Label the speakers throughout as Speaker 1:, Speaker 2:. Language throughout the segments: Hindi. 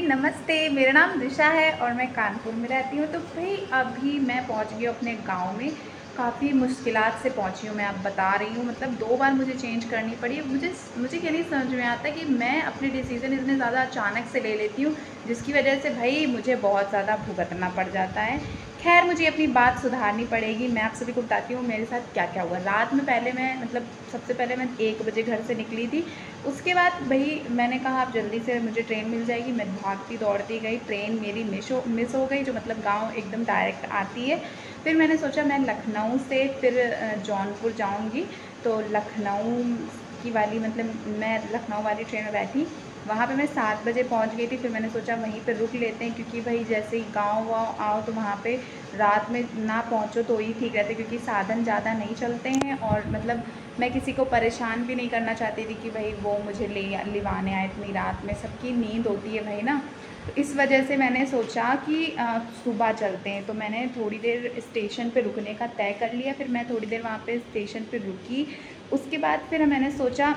Speaker 1: नमस्ते, मेरा नाम दिशा है और मैं कानपुर में रहती हूँ। तो भाई अभी मैं पहुँच गई हूँ अपने गांव में। काफ़ी मुश्किलात से पहुँची हूँ, मैं आप बता रही हूँ। मतलब 2 बार मुझे चेंज करनी पड़ी। मुझे क्या नहीं समझ में आता कि मैं अपने डिसीज़न इतने ज़्यादा अचानक से ले लेती हूँ, जिसकी वजह से भाई मुझे बहुत ज़्यादा भुगतना पड़ जाता है। खैर मुझे अपनी बात सुधारनी पड़ेगी। मैं आप सभी को बताती हूँ मेरे साथ क्या-क्या हुआ। रात में पहले मैं मतलब सबसे पहले मैं 1 बजे घर से निकली थी। उसके बाद भई मैंने कहा अब जल्दी से मुझे ट्रेन मिल जाएगी। मैं भागती दौड़ती गई, ट्रेन मेरी मिस हो गई, जो मतलब गाँव एकदम डायरेक्ट आती है। फिर मैंने सोचा मैं लखनऊ से फिर जौनपुर जाऊँगी। तो लखनऊ की वाली मतलब मैं लखनऊ वाली ट्रेन में बैठी। वहाँ पे मैं 7 बजे पहुँच गई थी। फिर मैंने सोचा वहीं पे रुक लेते हैं, क्योंकि भाई जैसे ही गाँव-वाँव आओ तो वहाँ पे रात में ना पहुँचो तो ही ठीक रहता है, क्योंकि साधन ज़्यादा नहीं चलते हैं। और मतलब मैं किसी को परेशान भी नहीं करना चाहती थी कि भाई वो मुझे लिवाने आए इतनी रात में। सबकी नींद होती है भाई ना। तो इस वजह से मैंने सोचा कि सुबह चलते हैं। तो मैंने थोड़ी देर स्टेशन पे रुकने का तय कर लिया। फिर मैं थोड़ी देर वहाँ पे स्टेशन पे रुकी। उसके बाद फिर मैंने सोचा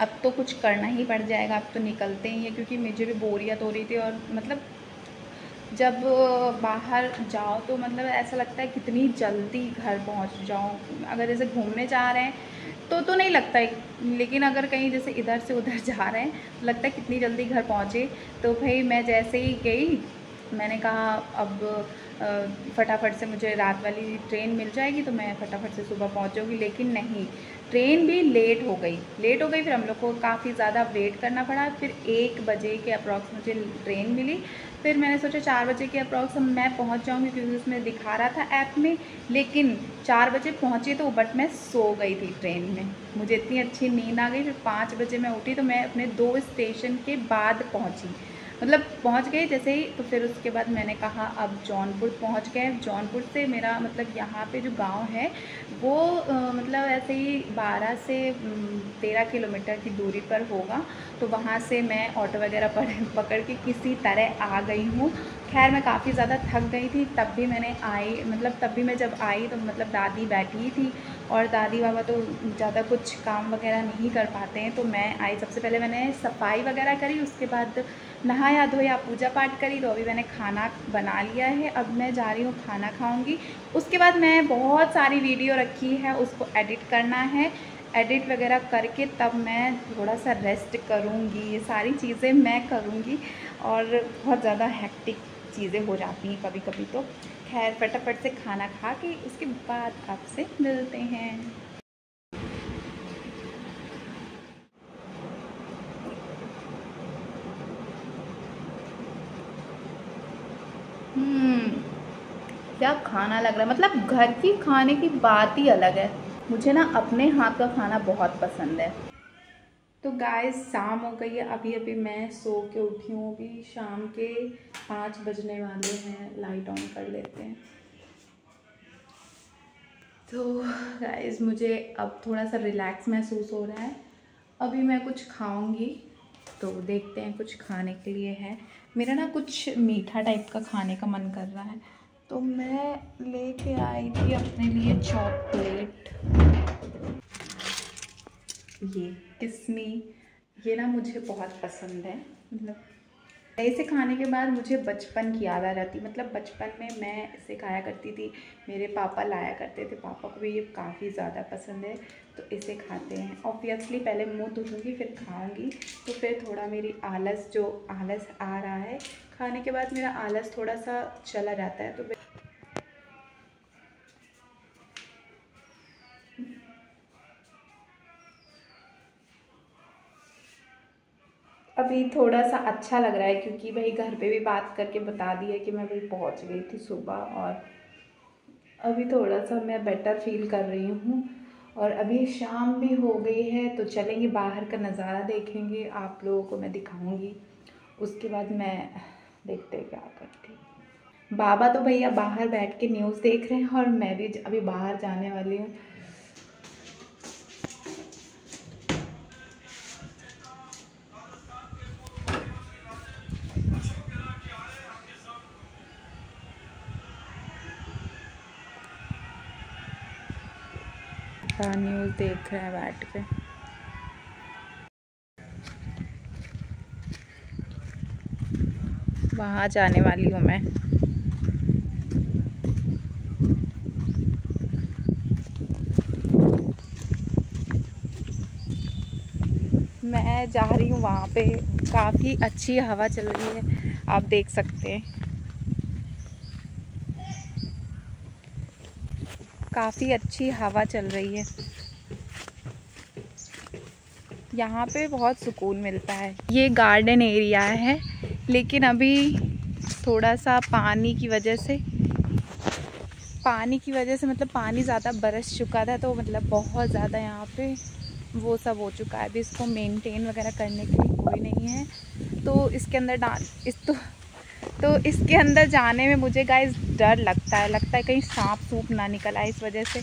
Speaker 1: अब तो कुछ करना ही पड़ जाएगा, अब तो निकलते ही हैं, क्योंकि मुझे भी बोरियत हो रही थी। और मतलब जब बाहर जाओ तो मतलब ऐसा लगता है कितनी जल्दी घर पहुंच जाऊं। अगर जैसे घूमने जा रहे हैं तो नहीं लगता है, लेकिन अगर कहीं जैसे इधर से उधर जा रहे हैं तो लगता है कितनी जल्दी घर पहुंचे। तो भाई मैं जैसे ही गई, मैंने कहा अब फटाफट से मुझे रात वाली ट्रेन मिल जाएगी तो मैं फटाफट से सुबह पहुंचूंगी। लेकिन नहीं, ट्रेन भी लेट हो गई। फिर हम लोग को काफ़ी ज़्यादा वेट करना पड़ा। फिर 1 बजे के अप्रॉक्स मुझे ट्रेन मिली। फिर मैंने सोचा 4 बजे के अप्रॉक्स मैं पहुंच जाऊंगी, क्योंकि उसमें दिखा रहा था ऐप में। लेकिन 4 बजे पहुंची तो बट मैं सो गई थी ट्रेन में। मुझे इतनी अच्छी नींद आ गई। फिर 5 बजे मैं उठी तो मैं अपने 2 स्टेशन के बाद पहुंची, मतलब पहुंच गई जैसे ही। तो फिर उसके बाद मैंने कहा अब जौनपुर पहुंच गए। जौनपुर से मेरा मतलब यहाँ पे जो गांव है वो मतलब ऐसे ही 12 से 13 किलोमीटर की दूरी पर होगा। तो वहाँ से मैं ऑटो वगैरह पकड़ के किसी तरह आ गई हूँ। खैर मैं काफ़ी ज़्यादा थक गई थी, तब भी मैं जब आई तो मतलब दादी बैठी थी। और दादी बाबा तो ज़्यादा कुछ काम वगैरह नहीं कर पाते हैं। तो मैं आई, सबसे पहले मैंने सफाई वगैरह करी, उसके बाद नहाया धोया, पूजा पाठ करी। तो अभी मैंने खाना बना लिया है, अब मैं जा रही हूँ खाना खाऊंगी। उसके बाद मैं बहुत सारी वीडियो रखी है, उसको एडिट करना है। एडिट वगैरह करके तब मैं थोड़ा सा रेस्ट करूँगी। ये सारी चीज़ें मैं करूँगी। और बहुत ज़्यादा हेक्टिक चीज़ें हो जाती हैं कभी कभी। तो खैर फटाफट से खाना खा के उसके बाद आपसे मिलते हैं। क्या खाना लग रहा है, मतलब घर की खाने की बात ही अलग है। मुझे ना अपने हाथ का खाना बहुत पसंद है। तो गाइस शाम हो गई है, अभी अभी मैं सो के उठी हूँ। अभी शाम के 5 बजने वाले हैं। लाइट ऑन कर लेते हैं। तो गाइस मुझे अब थोड़ा सा रिलैक्स महसूस हो रहा है। अभी मैं कुछ खाऊंगी, तो देखते हैं कुछ खाने के लिए है। मेरा ना कुछ मीठा टाइप का खाने का मन कर रहा है, तो मैं लेके आई थी अपने लिए चॉकलेट। ये किस्मी, ये ना मुझे बहुत पसंद है। मतलब इसे खाने के बाद मुझे बचपन की याद आ जाती। मतलब बचपन में मैं इसे खाया करती थी, मेरे पापा लाया करते थे, पापा को भी ये काफ़ी ज़्यादा पसंद है। तो इसे खाते हैं। ऑब्वियसली पहले मुंह धुलूँगी फिर खाऊंगी। तो फिर थोड़ा मेरी आलस आ रहा है, खाने के बाद मेरा आलस थोड़ा सा चला जाता है। तो अभी थोड़ा सा अच्छा लग रहा है, क्योंकि भाई घर पे भी बात करके बता दिया कि मैं भाई पहुंच गई थी सुबह। और अभी थोड़ा सा मैं बेटर फील कर रही हूँ। और अभी शाम भी हो गई है, तो चलेंगे बाहर का नज़ारा देखेंगे, आप लोगों को मैं दिखाऊंगी। उसके बाद मैं देखते हैं क्या करती हूँ। बाबा तो भैया बाहर बैठ के न्यूज़ देख रहे हैं और मैं भी अभी बाहर जाने वाली हूँ। न्यूज़ देख रहे हैं बैठ के। वहाँ जाने वाली हूँ मैं। मैं जा रही हूँ वहाँ पे, काफ़ी अच्छी हवा चल रही है, आप देख सकते हैं। काफ़ी अच्छी हवा चल रही है, यहाँ पे बहुत सुकून मिलता है। ये गार्डन एरिया है, लेकिन अभी थोड़ा सा पानी की वजह से मतलब पानी ज़्यादा बरस चुका था, तो मतलब बहुत ज़्यादा यहाँ पे वो सब हो चुका है। अभी इसको मेंटेन वगैरह करने के लिए कोई नहीं है, तो इसके अंदर तो इसके अंदर जाने में मुझे गाइस डर लगता है कहीं सांप सूप ना निकल आए इस वजह से,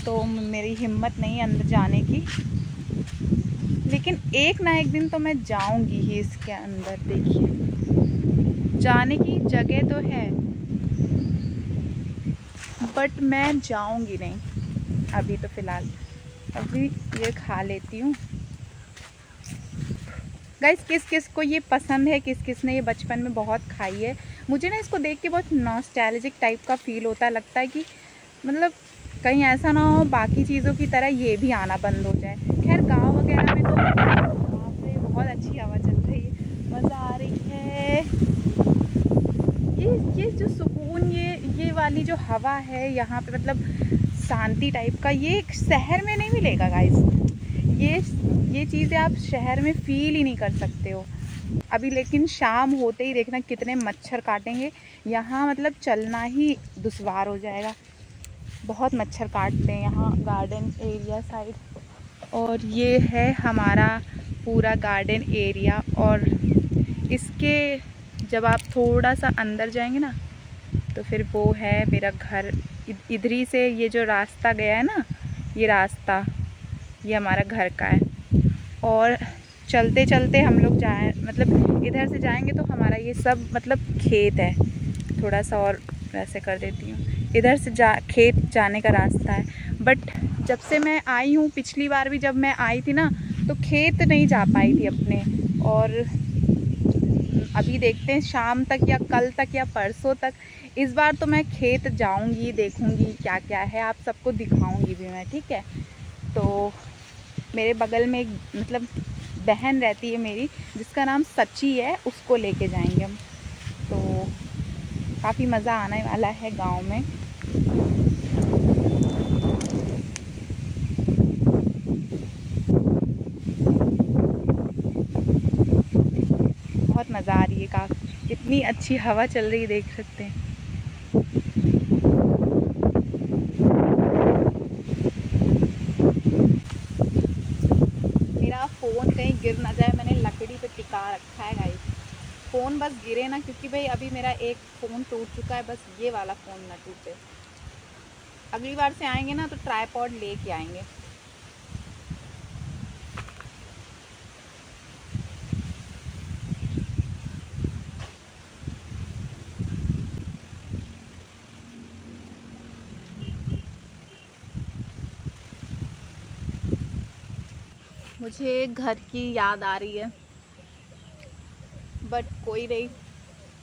Speaker 1: तो मेरी हिम्मत नहीं है अंदर जाने की। लेकिन एक ना एक दिन तो मैं जाऊंगी ही इसके अंदर। देखिए, जाने की जगह तो है, बट मैं जाऊंगी नहीं अभी। तो फ़िलहाल अभी ये खा लेती हूँ। गाइस, किस किस को ये पसंद है, किस किस ने ये बचपन में बहुत खाई है। मुझे ना इसको देख के बहुत नॉस्टैल्जिक टाइप का फील होता है, लगता है कि मतलब कहीं ऐसा ना हो बाकी चीज़ों की तरह ये भी आना बंद हो जाए। खैर, गांव वगैरह में तो वहाँ पे बहुत अच्छी हवा चल रही है, मज़ा आ रही है। ये जो सुकून, ये वाली जो हवा है यहाँ पे, मतलब शांति टाइप का, ये शहर में नहीं मिलेगा गाइस। ये चीज़ें आप शहर में फील ही नहीं कर सकते हो अभी। लेकिन शाम होते ही देखना कितने मच्छर काटेंगे यहाँ, मतलब चलना ही दुश्वार हो जाएगा। बहुत मच्छर काटते हैं यहाँ गार्डन एरिया साइड। और ये है हमारा पूरा गार्डन एरिया, और इसके जब आप थोड़ा सा अंदर जाएंगे ना, तो फिर वो है मेरा घर। इधर ही से ये जो रास्ता गया है ना, ये रास्ता ये हमारा घर का है। और चलते चलते हम लोग जाए, मतलब इधर से जाएंगे तो हमारा ये सब मतलब खेत है। थोड़ा सा और वैसे कर देती हूँ, इधर से खेत जाने का रास्ता है। बट जब से मैं आई हूँ, पिछली बार भी जब मैं आई थी ना, तो खेत नहीं जा पाई थी अपने। और अभी देखते हैं शाम तक या कल तक या परसों तक, इस बार तो मैं खेत जाऊंगी, देखूंगी क्या क्या है, आप सबको दिखाऊंगी भी मैं, ठीक है। तो मेरे बगल में एक मतलब बहन रहती है मेरी, जिसका नाम सची है, उसको लेके जाएंगे हम। तो काफ़ी मज़ा आने वाला है गांव में। बहुत मज़ा आ रही है, काफ़ी इतनी अच्छी हवा चल रही है, देख सकते हैं। मेरा फ़ोन कहीं गिर ना जाए, मैंने लकड़ी पे टिका रखा है गाइस। फ़ोन बस गिरे ना, क्योंकि भाई अभी मेरा एक फ़ोन टूट चुका है, बस ये वाला फ़ोन ना टूटे। अगली बार से आएंगे ना तो ट्राइपॉड लेके आएंगे। मुझे घर की याद आ रही है, बट कोई नहीं,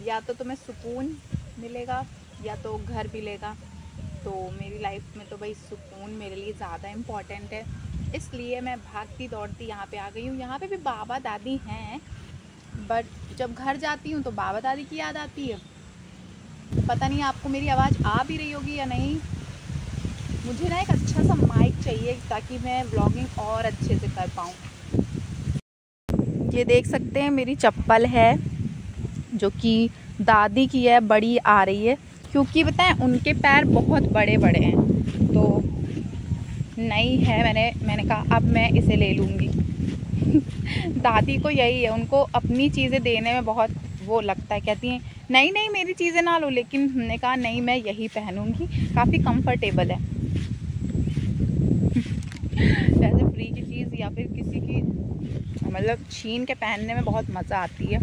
Speaker 1: या तो तुम्हें सुकून मिलेगा या तो घर मिलेगा। तो मेरी लाइफ में तो भाई सुकून मेरे लिए ज़्यादा इम्पॉर्टेंट है, इसलिए मैं भागती दौड़ती यहाँ पे आ गई हूँ। यहाँ पे भी बाबा दादी हैं, बट जब घर जाती हूँ तो बाबा दादी की याद आती है। पता नहीं आपको मेरी आवाज़ आ भी रही होगी या नहीं। मुझे ना एक अच्छा सा माइक चाहिए, ताकि मैं व्लॉगिंग और अच्छे से कर पाऊँ। ये देख सकते हैं मेरी चप्पल है, जो कि दादी की है, बड़ी आ रही है, क्योंकि बताएं उनके पैर बहुत बड़े बड़े हैं, तो नई है। मैंने कहा अब मैं इसे ले लूँगी। दादी को यही है, उनको अपनी चीज़ें देने में बहुत वो लगता है, कहती हैं नहीं नहीं मेरी चीज़ें ना लो, लेकिन हमने कहा नहीं मैं यही पहनूँगी, काफ़ी कंफर्टेबल है। जैसे फ्री की चीज़ या फिर किसी की मतलब छीन के पहनने में बहुत मज़ा आती है।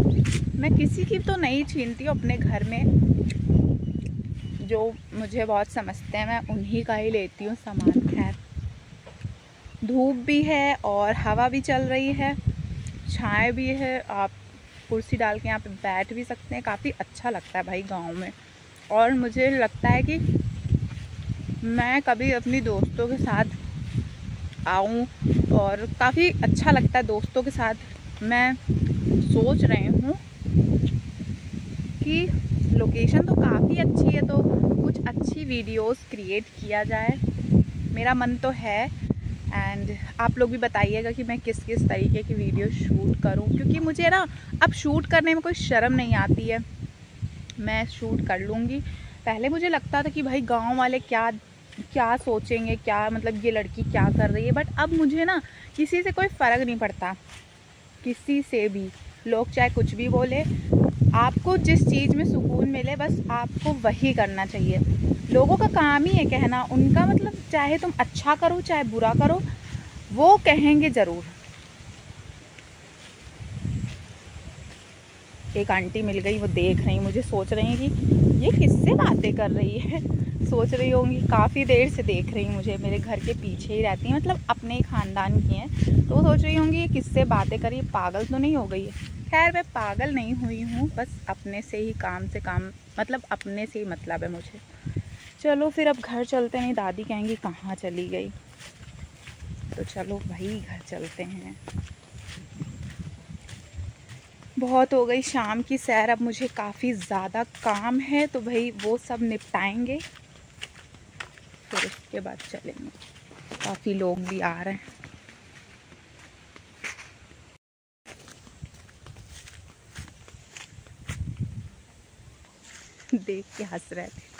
Speaker 1: मैं किसी की तो नहीं छीनती हूँ, अपने घर में जो मुझे बहुत समझते हैं मैं उन्हीं का ही लेती हूँ सामान। खैर, धूप भी है और हवा भी चल रही है, छाए भी है, आप कुर्सी डाल के यहाँ पे बैठ भी सकते हैं। काफ़ी अच्छा लगता है भाई गांव में। और मुझे लगता है कि मैं कभी अपनी दोस्तों के साथ आऊँ और काफ़ी अच्छा लगता है दोस्तों के साथ। मैं सोच रही हूँ कि लोकेशन तो काफ़ी अच्छी है, तो कुछ अच्छी वीडियोस क्रिएट किया जाए, मेरा मन तो है। एंड आप लोग भी बताइएगा कि मैं किस किस तरीके की वीडियो शूट करूं, क्योंकि मुझे ना अब शूट करने में कोई शर्म नहीं आती है। मैं शूट कर लूँगी। पहले मुझे लगता था कि भाई गांव वाले क्या क्या सोचेंगे, क्या मतलब ये लड़की क्या कर रही है, बट अब मुझे ना किसी से कोई फ़र्क नहीं पड़ता, किसी से भी। लोग चाहे कुछ भी बोले, आपको जिस चीज़ में सुकून मिले बस आपको वही करना चाहिए। लोगों का काम ही है कहना, उनका मतलब चाहे तुम अच्छा करो चाहे बुरा करो, वो कहेंगे ज़रूर। एक आंटी मिल गई, वो देख रही मुझे, सोच रही हैं कि ये किससे बातें कर रही है। सोच रही होंगी, काफ़ी देर से देख रही मुझे, मेरे घर के पीछे ही रहती हैं, मतलब अपने ही ख़ानदान की हैं। तो वो सोच रही होंगी ये किससे बातें कर रही है, पागल तो नहीं हो गई है। खैर मैं पागल नहीं हुई हूँ, बस अपने से ही काम से काम, मतलब अपने से ही मतलब है मुझे। चलो फिर अब घर चलते हैं, दादी कहेंगी कहाँ चली गई, तो चलो भाई घर चलते हैं। बहुत हो गई शाम की सैर, अब मुझे काफ़ी ज़्यादा काम है, तो भाई वो सब निपटाएंगे फिर उसके बाद चलेंगे। काफ़ी लोग भी आ रहे हैं। देख के हंस रहे थे।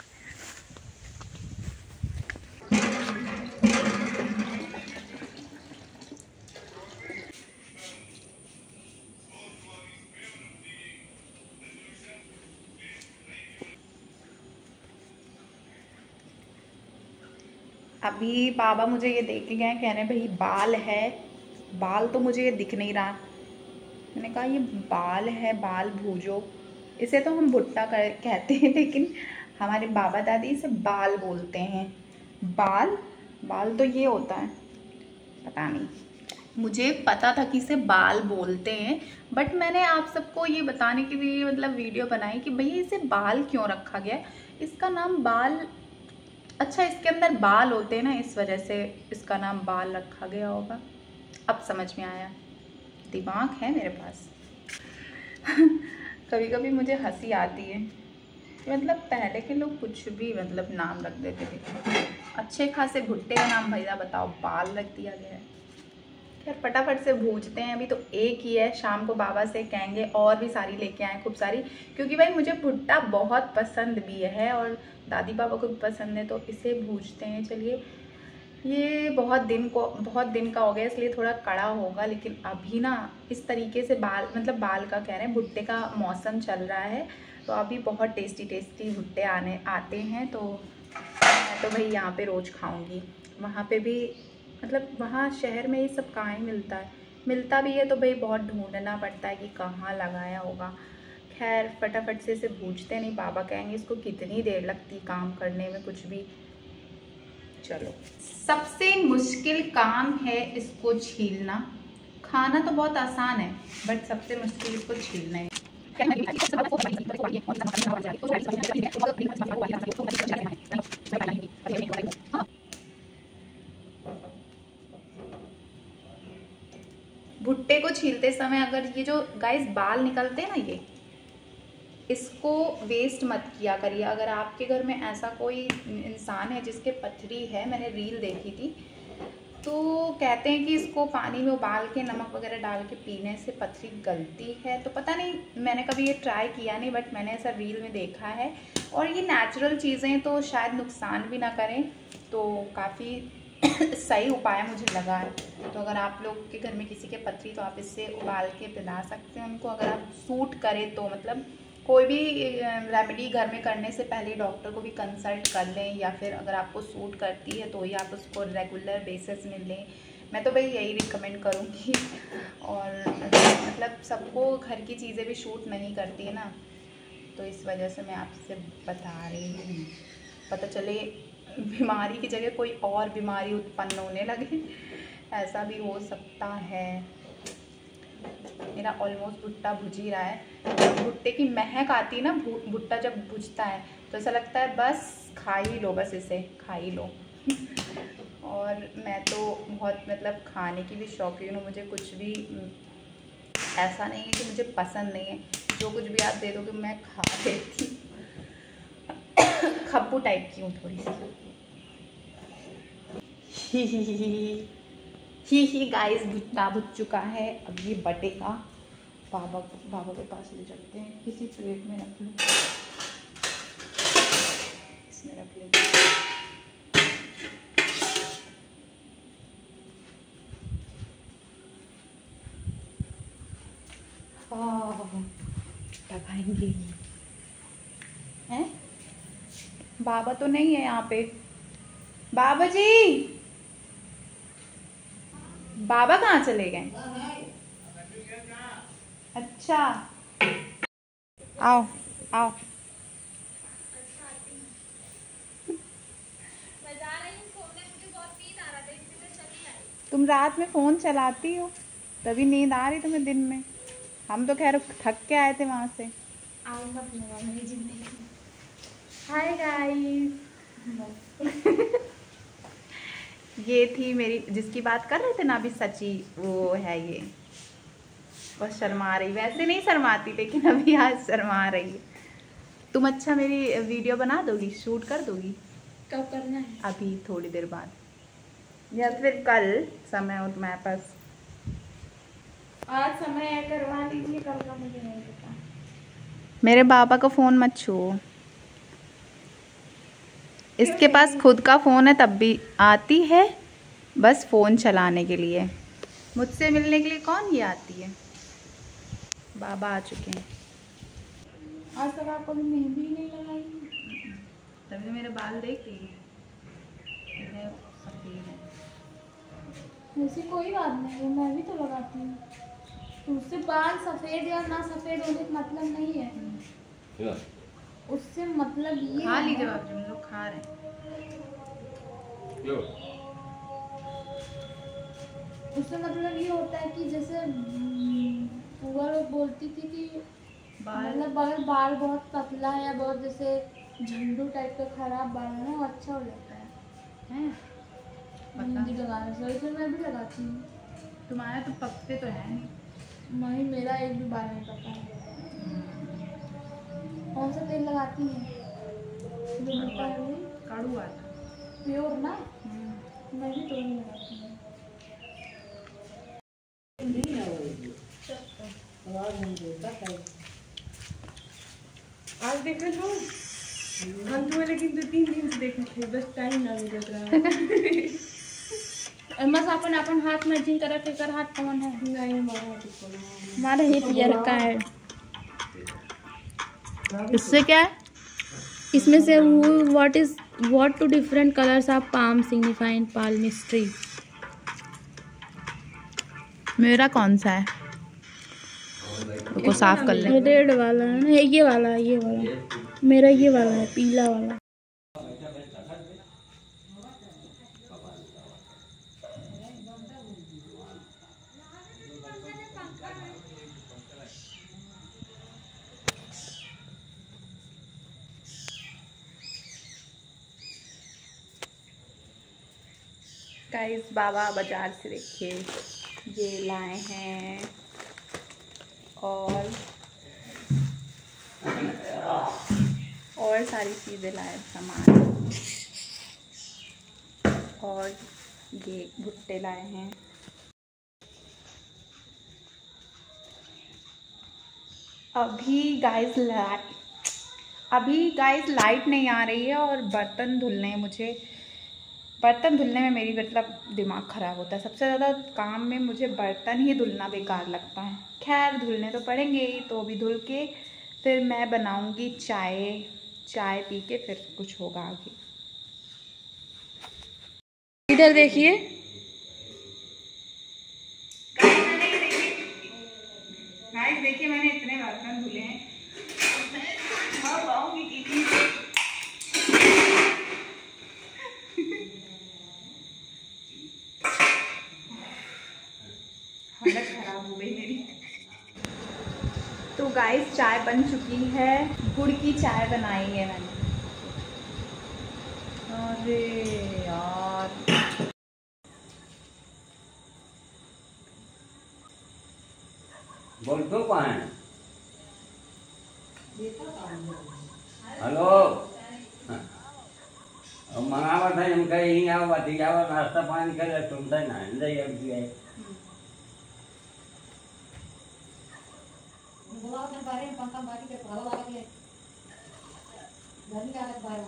Speaker 1: अभी बाबा मुझे ये देख के गए, कह रहे हैं भाई बाल है, बाल तो मुझे ये दिख नहीं रहा। मैंने कहा ये बाल है, बाल भूजो। इसे तो हम भुट्टा कहते हैं, लेकिन हमारे बाबा दादी इसे बाल बोलते हैं। बाल बाल तो ये होता है, पता नहीं, मुझे पता था कि इसे बाल बोलते हैं, बट मैंने आप सबको ये बताने के लिए मतलब वीडियो बनाई कि भैया इसे बाल क्यों रखा गया। इसका नाम बाल, अच्छा इसके अंदर बाल होते हैं ना, इस वजह से इसका नाम बाल रखा गया होगा। अब समझ में आया, दिमाग है मेरे पास। कभी कभी मुझे हंसी आती है, मतलब पहले के लोग कुछ भी मतलब नाम रख देते थे। अच्छे खासे भुट्टे का नाम भैया बताओ बाल रख दिया गया है। खैर फटाफट से भूजते हैं, अभी तो एक ही है, शाम को बाबा से कहेंगे और भी सारी लेके आए, खूब सारी, क्योंकि भाई मुझे भुट्टा बहुत पसंद भी है और दादी बाबा को भी पसंद है, तो इसे भूजते हैं। चलिए, ये बहुत दिन का हो गया, इसलिए थोड़ा कड़ा होगा, लेकिन अभी ना इस तरीके से बाल, मतलब बाल का कह रहे हैं, भुट्टे का मौसम चल रहा है, तो अभी बहुत टेस्टी टेस्टी भुट्टे आते हैं। तो मैं तो भाई यहाँ पे रोज़ खाऊंगी, वहाँ पे भी मतलब वहाँ शहर में ये सब कहाँ ही मिलता है, मिलता भी है तो भाई बहुत ढूंढना पड़ता है कि कहाँ लगाया होगा। खैर फटाफट से इसे भूजते नहीं, बाबा कहेंगे इसको कितनी देर लगती काम करने में कुछ भी। चलो, सबसे मुश्किल काम है इसको छीलना। खाना तो बहुत आसान है, बट सबसे मुश्किल इसको छीलना है। भुट्टे को छीलते समय अगर ये जो गाइस बाल निकलते हैं ना, ये इसको वेस्ट मत किया करिए। अगर आपके घर में ऐसा कोई इंसान है जिसके पथरी है, मैंने रील देखी थी, तो कहते हैं कि इसको पानी में उबाल के नमक वगैरह डाल के पीने से पथरी गलती है। तो पता नहीं, मैंने कभी ये ट्राई किया नहीं, बट मैंने ऐसा रील में देखा है। और ये नेचुरल चीज़ें तो शायद नुकसान भी ना करें, तो काफ़ी सही उपाय मुझे लगा है। तो अगर आप लोग के घर में किसी के पथरी, तो आप इससे उबाल के पिला सकते हैं उनको, अगर आप सूट करें तो। मतलब कोई भी रेमेडी घर में करने से पहले डॉक्टर को भी कंसल्ट कर लें, या फिर अगर आपको सूट करती है तो ही आप उसको रेगुलर बेसिस में लें। मैं तो भाई यही रिकमेंड करूँगी। और मतलब सबको घर की चीज़ें भी शूट नहीं करती है ना, तो इस वजह से मैं आपसे बता रही हूँ, पता चले बीमारी की जगह कोई और बीमारी उत्पन्न होने लगे, ऐसा भी हो सकता है। मेरा ऑलमोस्ट भुट्टा भुज ही रहा है। जब भुट्टे की महक आती है ना, भुट्टा जब भुजता है तो ऐसा लगता है बस खा ही लो, बस इसे खा ही लो। और मैं तो बहुत मतलब खाने की भी शौकीन हूँ। मुझे कुछ भी ऐसा नहीं है कि मुझे पसंद नहीं है, जो कुछ भी आप दे दोगे मैं खा लेती हूँ। खप्पू टाइप की हूँ थोड़ी सी। ही गाइस, भुट्टा भुज चुका है। अब ये बटेगा। बाबा के पास ले जाते हैं, किसी प्लेट में रख लो, इसमें रख लेते हैं। खाएंगे हैं। बाबा तो नहीं है यहाँ पे। बाबा जी, बाबा कहाँ चले गए? अच्छा, आओ आओ। तुम रात में फ़ोन चलाती हो तभी नींद आ रही तुम्हें दिन में। हम तो खैर थक के आए थे वहाँ से। Hi guys. ये थी मेरी, जिसकी बात कर रहे थे ना अभी, सची, वो है ये। बस शर्मा रही, वैसे नहीं शर्माती लेकिन अभी आज शर्मा रही है। तुम अच्छा मेरी वीडियो बना दोगी, शूट कर दोगी?
Speaker 2: कब करना है?
Speaker 1: अभी थोड़ी देर बाद या फिर कल, समय हो तुम्हारे पास?
Speaker 2: आज समय है, करवा लीजिए, कल का मुझे नहीं पता।
Speaker 1: मेरे बाबा का फ़ोन मत छुओ। इसके पास खुद का फ़ोन है तब भी आती है बस फ़ोन चलाने के लिए। मुझसे मिलने के लिए कौन ये आती है? बाबा आ चुके हैं।
Speaker 2: आज तक आपको भी मेहंदी नहीं लगाई?
Speaker 1: तभी तो मेरे बाल देख रही है, सफेद है।
Speaker 2: वैसे कोई बात नहीं है, मैं भी तो लगाती हूँ। तो उससे बाल सफ़ेद या ना सफ़ेद होने का मतलब नहीं है। उससे मतलब ये
Speaker 1: खा लीजिए बाबू जी, हम लोग खा रहे हैं।
Speaker 2: उससे मतलब ये होता है कि जैसे पूरा लोग बोलती थी कि मतलब अगर बाल बहुत पतला है या बहुत जैसे झंडू टाइप का खराब बाल है ना, वो अच्छा हो जाता है मेहंदी लगाने से। इसलिए मैं भी लगाती हूँ।
Speaker 1: तुम्हारा तो पकते तो है नहीं।
Speaker 2: नहीं, मेरा एक भी बाल नहीं पता है। कौन सा तेल लगाती हैं? जो मोटा है वही?
Speaker 1: कड़ू आता
Speaker 2: प्योर ना? मैं भी तो नहीं लगाती हूँ। आज देखे तो हम तुम्हें लेकिन 2-3 दिन से देखे थे, बस टाइम ना मिल रहा है। बस अपन हाथ मैचिंग करा के कर। हाथ कौन है? नहीं, हमारा हाथ ये रखा है।
Speaker 1: इससे क्या है?
Speaker 2: इसमें से what two different colors of palm signify in palmistry?
Speaker 1: मेरा कौन सा है? को साफ कर ले।
Speaker 2: रेड वाला है ना, ये वाला मेरा ये वाला है, पीला वाला।
Speaker 1: गाइस, बाबा बाजार से देखिए ये लाए हैं और सारी चीज़ें लाए, सामान, और ये भुट्टे लाए हैं। अभी गाइस लाइट नहीं आ रही है और बर्तन धुलने हैं मुझे। बर्तन धुलने में मेरी मतलब दिमाग ख़राब होता है। सबसे ज़्यादा काम में मुझे बर्तन ही धुलना बेकार लगता है। खैर धुलने तो पड़ेंगे ही, तो अभी धुल के फिर मैं बनाऊंगी चाय पी के फिर कुछ होगा आगे।
Speaker 2: इधर देखिए,
Speaker 1: देखिए मैंने इतने बर्तन धुले हैं। हालत खराब हो गई मेरी। गाइस चाय बन चुकी है, गुड़ की चाय बनाई है मैंने। अरे यार
Speaker 3: बोल तो कहाँ है? हेलो मंगावा था हम कहीं यहीं आओ बाती जाओ नाश्ता पानी करे तुम से ना जाइए अब भी है
Speaker 4: बोला अपने बारे में पंखा बाकी के भाव लगा के घर में आकर बाहर